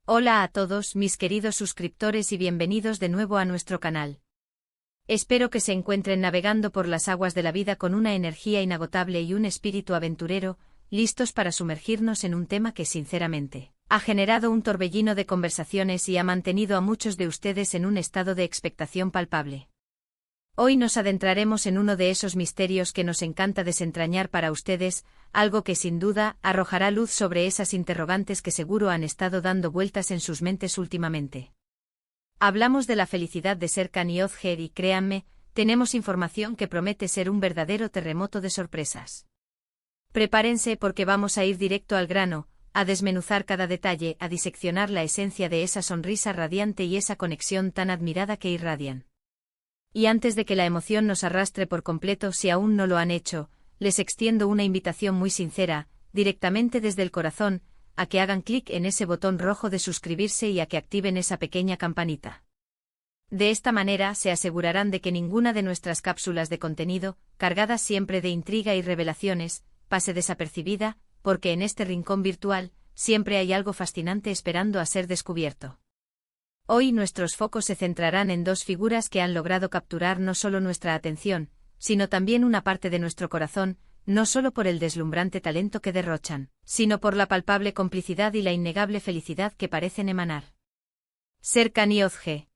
Hola a todos mis queridos suscriptores y bienvenidos de nuevo a nuestro canal. Espero que se encuentren navegando por las aguas de la vida con una energía inagotable y un espíritu aventurero, listos para sumergirnos en un tema que sinceramente ha generado un torbellino de conversaciones y ha mantenido a muchos de ustedes en un estado de expectación palpable. Hoy nos adentraremos en uno de esos misterios que nos encanta desentrañar para ustedes, algo que sin duda arrojará luz sobre esas interrogantes que seguro han estado dando vueltas en sus mentes últimamente. Hablamos de la felicidad de Serkan Yozgat y créanme, tenemos información que promete ser un verdadero terremoto de sorpresas. Prepárense porque vamos a ir directo al grano, a desmenuzar cada detalle, a diseccionar la esencia de esa sonrisa radiante y esa conexión tan admirada que irradian. Y antes de que la emoción nos arrastre por completo, si aún no lo han hecho, les extiendo una invitación muy sincera, directamente desde el corazón, a que hagan clic en ese botón rojo de suscribirse y a que activen esa pequeña campanita. De esta manera se asegurarán de que ninguna de nuestras cápsulas de contenido, cargadas siempre de intriga y revelaciones, pase desapercibida, porque en este rincón virtual, siempre hay algo fascinante esperando a ser descubierto. Hoy nuestros focos se centrarán en dos figuras que han logrado capturar no solo nuestra atención, sino también una parte de nuestro corazón, no solo por el deslumbrante talento que derrochan, sino por la palpable complicidad y la innegable felicidad que parecen emanar. Serkan Yozgat.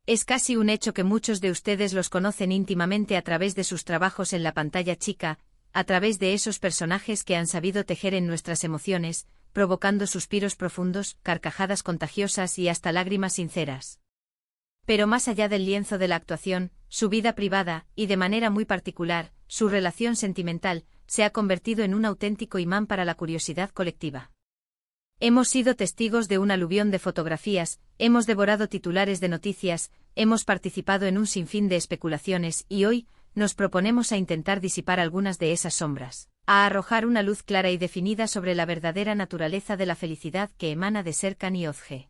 Es casi un hecho que muchos de ustedes los conocen íntimamente a través de sus trabajos en la pantalla chica, a través de esos personajes que han sabido tejer en nuestras emociones, provocando suspiros profundos, carcajadas contagiosas y hasta lágrimas sinceras. Pero más allá del lienzo de la actuación, su vida privada, y de manera muy particular, su relación sentimental, se ha convertido en un auténtico imán para la curiosidad colectiva. Hemos sido testigos de un aluvión de fotografías, hemos devorado titulares de noticias, hemos participado en un sinfín de especulaciones y hoy, nos proponemos a intentar disipar algunas de esas sombras, a arrojar una luz clara y definida sobre la verdadera naturaleza de la felicidad que emana de Serkan Yozgat.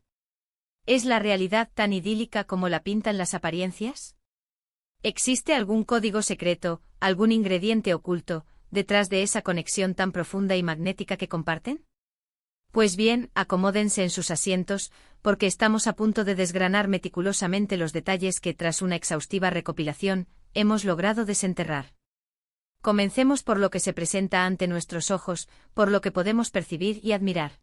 ¿Es la realidad tan idílica como la pintan las apariencias? ¿Existe algún código secreto, algún ingrediente oculto, detrás de esa conexión tan profunda y magnética que comparten? Pues bien, acomódense en sus asientos, porque estamos a punto de desgranar meticulosamente los detalles que, tras una exhaustiva recopilación, hemos logrado desenterrar. Comencemos por lo que se presenta ante nuestros ojos, por lo que podemos percibir y admirar.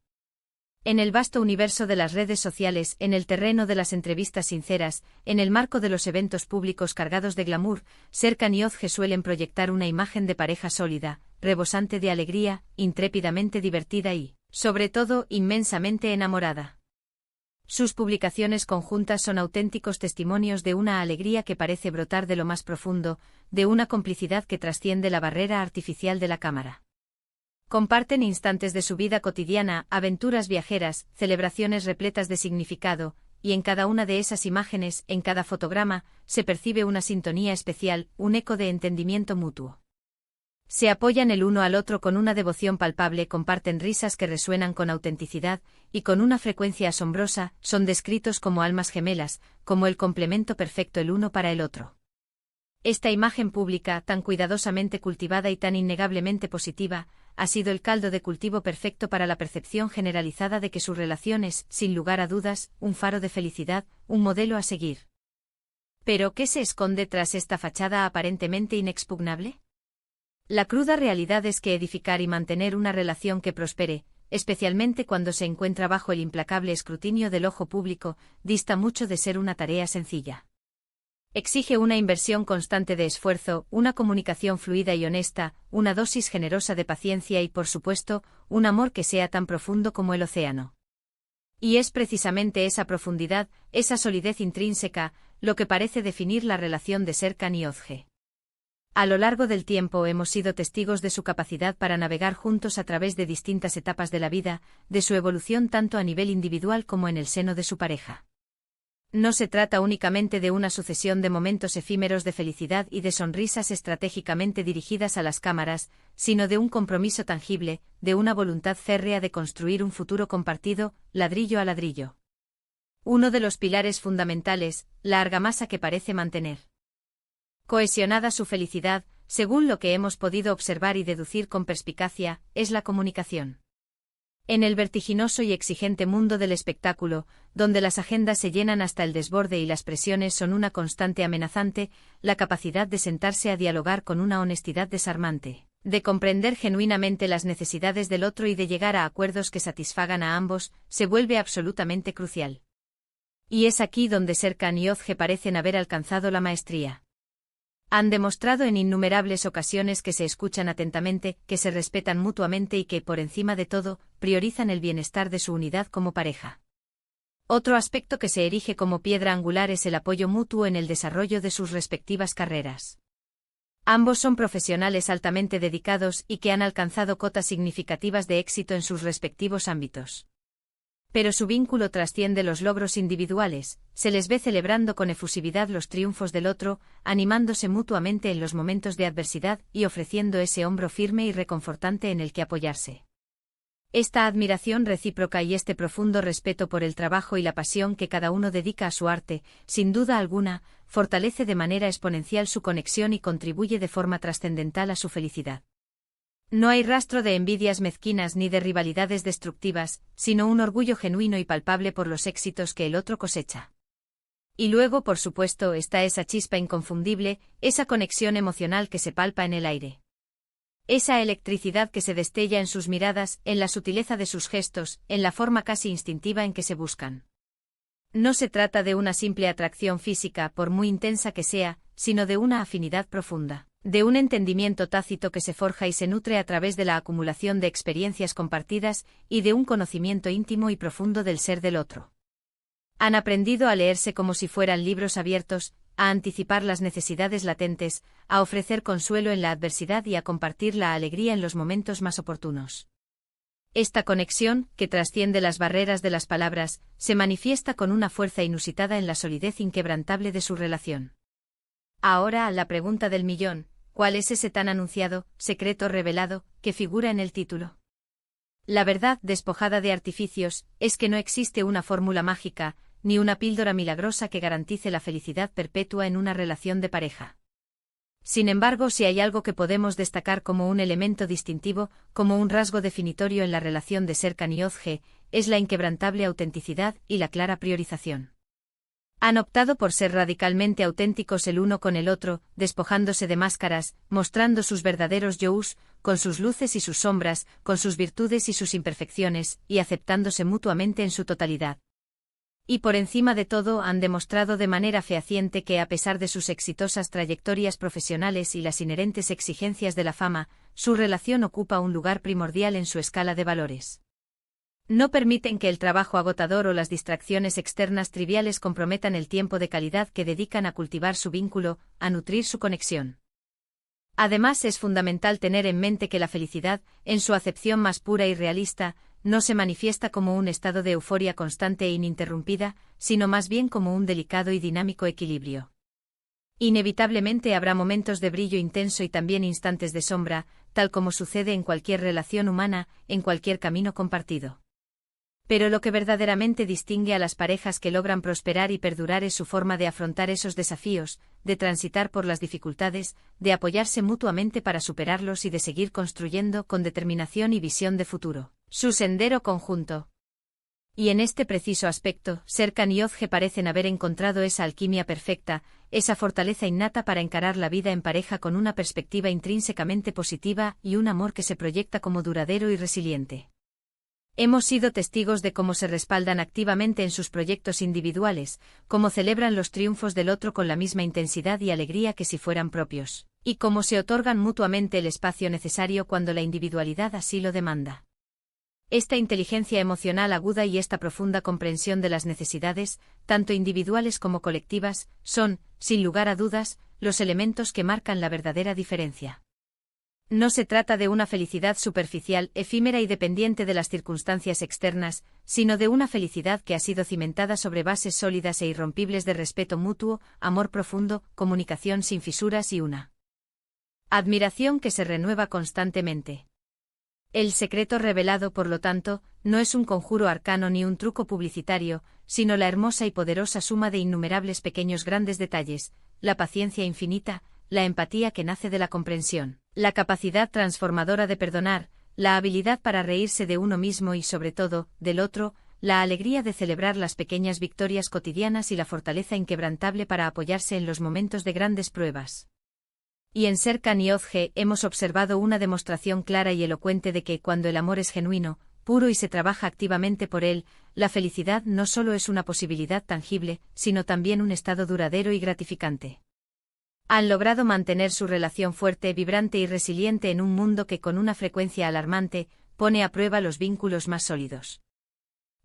En el vasto universo de las redes sociales, en el terreno de las entrevistas sinceras, en el marco de los eventos públicos cargados de glamour, Serkan Yozgat suelen proyectar una imagen de pareja sólida, rebosante de alegría, intrépidamente divertida y, sobre todo, inmensamente enamorada. Sus publicaciones conjuntas son auténticos testimonios de una alegría que parece brotar de lo más profundo, de una complicidad que trasciende la barrera artificial de la cámara. Comparten instantes de su vida cotidiana, aventuras viajeras, celebraciones repletas de significado, y en cada una de esas imágenes, en cada fotograma, se percibe una sintonía especial, un eco de entendimiento mutuo. Se apoyan el uno al otro con una devoción palpable, comparten risas que resuenan con autenticidad, y con una frecuencia asombrosa, son descritos como almas gemelas, como el complemento perfecto el uno para el otro. Esta imagen pública, tan cuidadosamente cultivada y tan innegablemente positiva, ha sido el caldo de cultivo perfecto para la percepción generalizada de que su relación es, sin lugar a dudas, un faro de felicidad, un modelo a seguir. ¿Pero qué se esconde tras esta fachada aparentemente inexpugnable? La cruda realidad es que edificar y mantener una relación que prospere, especialmente cuando se encuentra bajo el implacable escrutinio del ojo público, dista mucho de ser una tarea sencilla. Exige una inversión constante de esfuerzo, una comunicación fluida y honesta, una dosis generosa de paciencia y, por supuesto, un amor que sea tan profundo como el océano. Y es precisamente esa profundidad, esa solidez intrínseca, lo que parece definir la relación de Serkan Yozgat. A lo largo del tiempo hemos sido testigos de su capacidad para navegar juntos a través de distintas etapas de la vida, de su evolución tanto a nivel individual como en el seno de su pareja. No se trata únicamente de una sucesión de momentos efímeros de felicidad y de sonrisas estratégicamente dirigidas a las cámaras, sino de un compromiso tangible, de una voluntad férrea de construir un futuro compartido, ladrillo a ladrillo. Uno de los pilares fundamentales, la argamasa que parece mantener cohesionada su felicidad, según lo que hemos podido observar y deducir con perspicacia, es la comunicación. En el vertiginoso y exigente mundo del espectáculo, donde las agendas se llenan hasta el desborde y las presiones son una constante amenazante, la capacidad de sentarse a dialogar con una honestidad desarmante, de comprender genuinamente las necesidades del otro y de llegar a acuerdos que satisfagan a ambos, se vuelve absolutamente crucial. Y es aquí donde Serkan y Ozge parecen haber alcanzado la maestría. Han demostrado en innumerables ocasiones que se escuchan atentamente, que se respetan mutuamente y que, por encima de todo, priorizan el bienestar de su unidad como pareja. Otro aspecto que se erige como piedra angular es el apoyo mutuo en el desarrollo de sus respectivas carreras. Ambos son profesionales altamente dedicados y que han alcanzado cotas significativas de éxito en sus respectivos ámbitos. Pero su vínculo trasciende los logros individuales, se les ve celebrando con efusividad los triunfos del otro, animándose mutuamente en los momentos de adversidad y ofreciendo ese hombro firme y reconfortante en el que apoyarse. Esta admiración recíproca y este profundo respeto por el trabajo y la pasión que cada uno dedica a su arte, sin duda alguna, fortalece de manera exponencial su conexión y contribuye de forma trascendental a su felicidad. No hay rastro de envidias mezquinas ni de rivalidades destructivas, sino un orgullo genuino y palpable por los éxitos que el otro cosecha. Y luego, por supuesto, está esa chispa inconfundible, esa conexión emocional que se palpa en el aire. Esa electricidad que se destella en sus miradas, en la sutileza de sus gestos, en la forma casi instintiva en que se buscan. No se trata de una simple atracción física, por muy intensa que sea, sino de una afinidad profunda, de un entendimiento tácito que se forja y se nutre a través de la acumulación de experiencias compartidas y de un conocimiento íntimo y profundo del ser del otro. Han aprendido a leerse como si fueran libros abiertos, a anticipar las necesidades latentes, a ofrecer consuelo en la adversidad y a compartir la alegría en los momentos más oportunos. Esta conexión, que trasciende las barreras de las palabras, se manifiesta con una fuerza inusitada en la solidez inquebrantable de su relación. Ahora la pregunta del millón: ¿cuál es ese tan anunciado, secreto revelado, que figura en el título? La verdad, despojada de artificios, es que no existe una fórmula mágica, ni una píldora milagrosa que garantice la felicidad perpetua en una relación de pareja. Sin embargo, si hay algo que podemos destacar como un elemento distintivo, como un rasgo definitorio en la relación de Serkan y Ozge, es la inquebrantable autenticidad y la clara priorización. Han optado por ser radicalmente auténticos el uno con el otro, despojándose de máscaras, mostrando sus verdaderos yous, con sus luces y sus sombras, con sus virtudes y sus imperfecciones, y aceptándose mutuamente en su totalidad. Y por encima de todo han demostrado de manera fehaciente que a pesar de sus exitosas trayectorias profesionales y las inherentes exigencias de la fama, su relación ocupa un lugar primordial en su escala de valores. No permiten que el trabajo agotador o las distracciones externas triviales comprometan el tiempo de calidad que dedican a cultivar su vínculo, a nutrir su conexión. Además, es fundamental tener en mente que la felicidad, en su acepción más pura y realista, no se manifiesta como un estado de euforia constante e ininterrumpida, sino más bien como un delicado y dinámico equilibrio. Inevitablemente habrá momentos de brillo intenso y también instantes de sombra, tal como sucede en cualquier relación humana, en cualquier camino compartido. Pero lo que verdaderamente distingue a las parejas que logran prosperar y perdurar es su forma de afrontar esos desafíos, de transitar por las dificultades, de apoyarse mutuamente para superarlos y de seguir construyendo con determinación y visión de futuro su sendero conjunto. Y en este preciso aspecto, Serkan y Ozge parecen haber encontrado esa alquimia perfecta, esa fortaleza innata para encarar la vida en pareja con una perspectiva intrínsecamente positiva y un amor que se proyecta como duradero y resiliente. Hemos sido testigos de cómo se respaldan activamente en sus proyectos individuales, cómo celebran los triunfos del otro con la misma intensidad y alegría que si fueran propios, y cómo se otorgan mutuamente el espacio necesario cuando la individualidad así lo demanda. Esta inteligencia emocional aguda y esta profunda comprensión de las necesidades, tanto individuales como colectivas, son, sin lugar a dudas, los elementos que marcan la verdadera diferencia. No se trata de una felicidad superficial, efímera y dependiente de las circunstancias externas, sino de una felicidad que ha sido cimentada sobre bases sólidas e irrompibles de respeto mutuo, amor profundo, comunicación sin fisuras y una admiración que se renueva constantemente. El secreto revelado, por lo tanto, no es un conjuro arcano ni un truco publicitario, sino la hermosa y poderosa suma de innumerables pequeños grandes detalles, la paciencia infinita, la empatía que nace de la comprensión, la capacidad transformadora de perdonar, la habilidad para reírse de uno mismo y sobre todo, del otro, la alegría de celebrar las pequeñas victorias cotidianas y la fortaleza inquebrantable para apoyarse en los momentos de grandes pruebas. Y en Serkan y Ozge hemos observado una demostración clara y elocuente de que cuando el amor es genuino, puro y se trabaja activamente por él, la felicidad no solo es una posibilidad tangible, sino también un estado duradero y gratificante. Han logrado mantener su relación fuerte, vibrante y resiliente en un mundo que con una frecuencia alarmante, pone a prueba los vínculos más sólidos.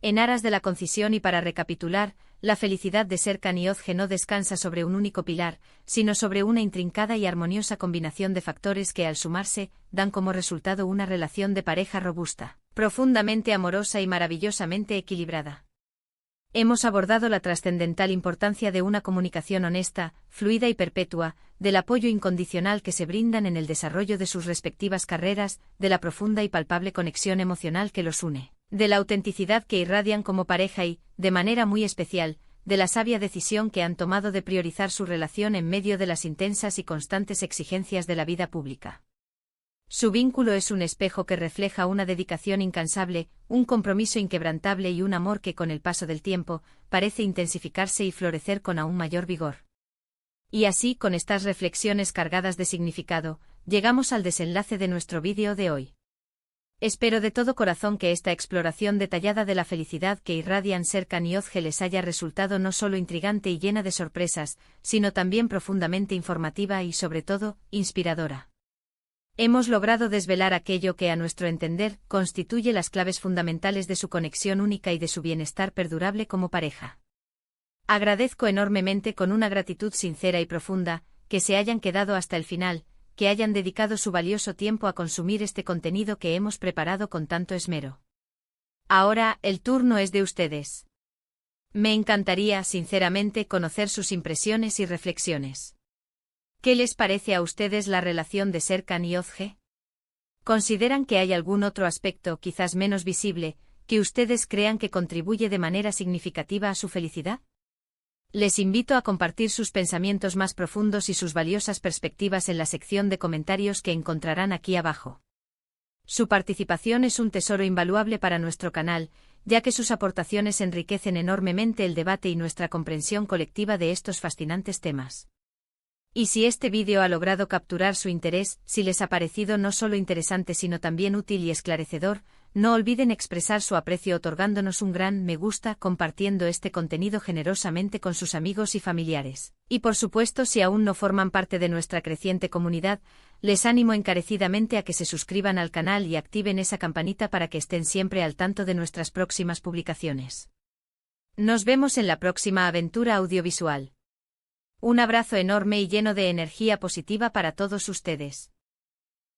En aras de la concisión y para recapitular, la felicidad de Serkan y Ozge no descansa sobre un único pilar, sino sobre una intrincada y armoniosa combinación de factores que al sumarse, dan como resultado una relación de pareja robusta, profundamente amorosa y maravillosamente equilibrada. Hemos abordado la trascendental importancia de una comunicación honesta, fluida y perpetua, del apoyo incondicional que se brindan en el desarrollo de sus respectivas carreras, de la profunda y palpable conexión emocional que los une, de la autenticidad que irradian como pareja y, de manera muy especial, de la sabia decisión que han tomado de priorizar su relación en medio de las intensas y constantes exigencias de la vida pública. Su vínculo es un espejo que refleja una dedicación incansable, un compromiso inquebrantable y un amor que con el paso del tiempo, parece intensificarse y florecer con aún mayor vigor. Y así, con estas reflexiones cargadas de significado, llegamos al desenlace de nuestro vídeo de hoy. Espero de todo corazón que esta exploración detallada de la felicidad que irradian Serkan y Ozge les haya resultado no solo intrigante y llena de sorpresas, sino también profundamente informativa y, sobre todo, inspiradora. Hemos logrado desvelar aquello que, a nuestro entender, constituye las claves fundamentales de su conexión única y de su bienestar perdurable como pareja. Agradezco enormemente, con una gratitud sincera y profunda, que se hayan quedado hasta el final, que hayan dedicado su valioso tiempo a consumir este contenido que hemos preparado con tanto esmero. Ahora, el turno es de ustedes. Me encantaría, sinceramente, conocer sus impresiones y reflexiones. ¿Qué les parece a ustedes la relación de Serkan y Ozge? ¿Consideran que hay algún otro aspecto, quizás menos visible, que ustedes crean que contribuye de manera significativa a su felicidad? Les invito a compartir sus pensamientos más profundos y sus valiosas perspectivas en la sección de comentarios que encontrarán aquí abajo. Su participación es un tesoro invaluable para nuestro canal, ya que sus aportaciones enriquecen enormemente el debate y nuestra comprensión colectiva de estos fascinantes temas. Y si este vídeo ha logrado capturar su interés, si les ha parecido no solo interesante sino también útil y esclarecedor, no olviden expresar su aprecio otorgándonos un gran me gusta, compartiendo este contenido generosamente con sus amigos y familiares. Y por supuesto, si aún no forman parte de nuestra creciente comunidad, les animo encarecidamente a que se suscriban al canal y activen esa campanita para que estén siempre al tanto de nuestras próximas publicaciones. Nos vemos en la próxima aventura audiovisual. Un abrazo enorme y lleno de energía positiva para todos ustedes.